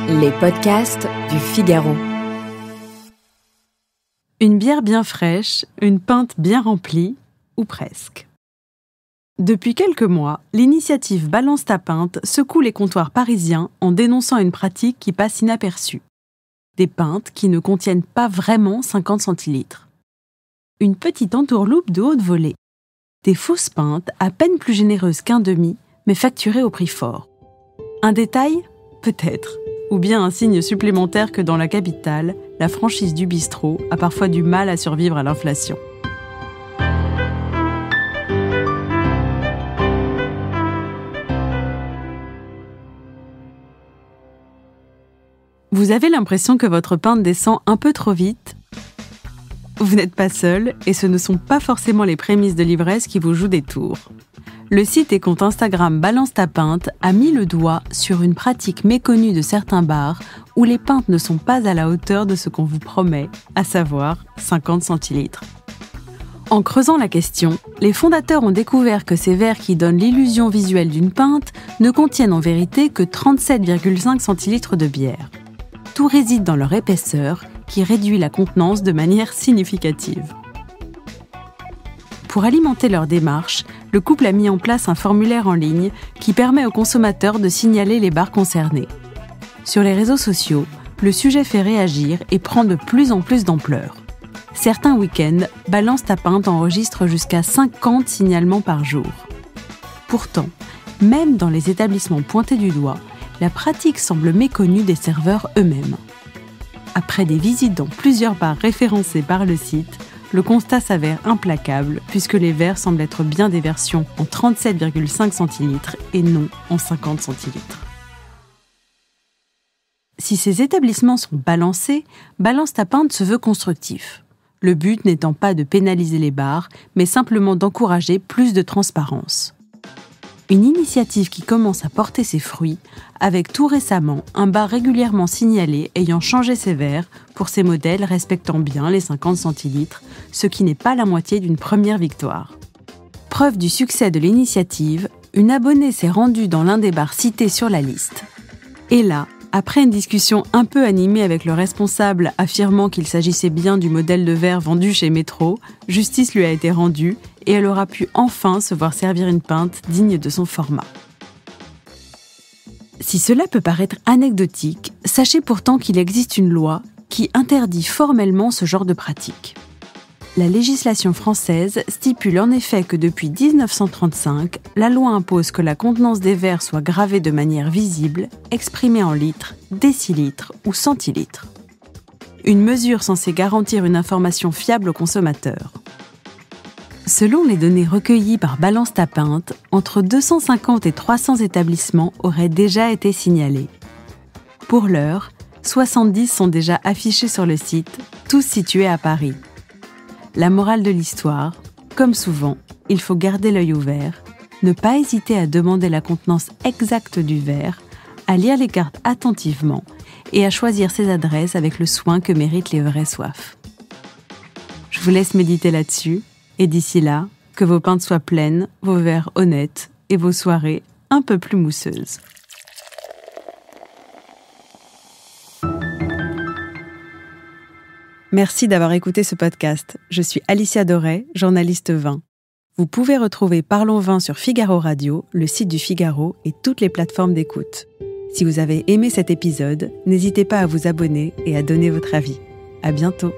Les podcasts du Figaro. Une bière bien fraîche, une pinte bien remplie, ou presque. Depuis quelques mois, l'initiative Balance ta pinte secoue les comptoirs parisiens en dénonçant une pratique qui passe inaperçue. Des pintes qui ne contiennent pas vraiment 50 centilitres. Une petite entourloupe de haute volée. Des fausses pintes à peine plus généreuses qu'un demi, mais facturées au prix fort. Un détail ? Peut-être. Ou bien un signe supplémentaire que dans la capitale, la franchise du bistrot a parfois du mal à survivre à l'inflation. Vous avez l'impression que votre pinte descend un peu trop vite ? Vous n'êtes pas seul, et ce ne sont pas forcément les prémices de l'ivresse qui vous jouent des tours. Le site et compte Instagram Balance ta pinte a mis le doigt sur une pratique méconnue de certains bars où les pintes ne sont pas à la hauteur de ce qu'on vous promet, à savoir 50 centilitres. En creusant la question, les fondateurs ont découvert que ces verres qui donnent l'illusion visuelle d'une pinte ne contiennent en vérité que 37,5 centilitres de bière. Tout réside dans leur épaisseur, qui réduit la contenance de manière significative. Pour alimenter leur démarche, le couple a mis en place un formulaire en ligne qui permet aux consommateurs de signaler les bars concernés. Sur les réseaux sociaux, le sujet fait réagir et prend de plus en plus d'ampleur. Certains week-ends, Balance ta pinte enregistre jusqu'à 50 signalements par jour. Pourtant, même dans les établissements pointés du doigt, la pratique semble méconnue des serveurs eux-mêmes. Après des visites dans plusieurs bars référencés par le site, le constat s'avère implacable puisque les verres semblent être bien des versions en 37,5 centilitres et non en 50 centilitres. Si ces établissements sont balancés, Balance ta pinte se veut constructif. Le but n'étant pas de pénaliser les bars, mais simplement d'encourager plus de transparence. Une initiative qui commence à porter ses fruits, avec tout récemment un bar régulièrement signalé ayant changé ses verres pour ses modèles respectant bien les 50 centilitres, ce qui n'est pas la moitié d'une première victoire. Preuve du succès de l'initiative, une abonnée s'est rendue dans l'un des bars cités sur la liste. Et là, après une discussion un peu animée avec le responsable affirmant qu'il s'agissait bien du modèle de verre vendu chez Métro, justice lui a été rendue et elle aura pu enfin se voir servir une pinte digne de son format. Si cela peut paraître anecdotique, sachez pourtant qu'il existe une loi qui interdit formellement ce genre de pratique. La législation française stipule en effet que depuis 1935, la loi impose que la contenance des verres soit gravée de manière visible, exprimée en litres, décilitres ou centilitres. Une mesure censée garantir une information fiable aux consommateurs. Selon les données recueillies par Balance ta pinte, entre 250 et 300 établissements auraient déjà été signalés. Pour l'heure, 70 sont déjà affichés sur le site, tous situés à Paris. La morale de l'histoire, comme souvent, il faut garder l'œil ouvert, ne pas hésiter à demander la contenance exacte du verre, à lire les cartes attentivement et à choisir ses adresses avec le soin que méritent les vraies soifs. Je vous laisse méditer là-dessus. Et d'ici là, que vos pintes soient pleines, vos verres honnêtes et vos soirées un peu plus mousseuses. Merci d'avoir écouté ce podcast. Je suis Alicia Doré, journaliste vin. Vous pouvez retrouver Parlons Vin sur Figaro Radio, le site du Figaro et toutes les plateformes d'écoute. Si vous avez aimé cet épisode, n'hésitez pas à vous abonner et à donner votre avis. À bientôt.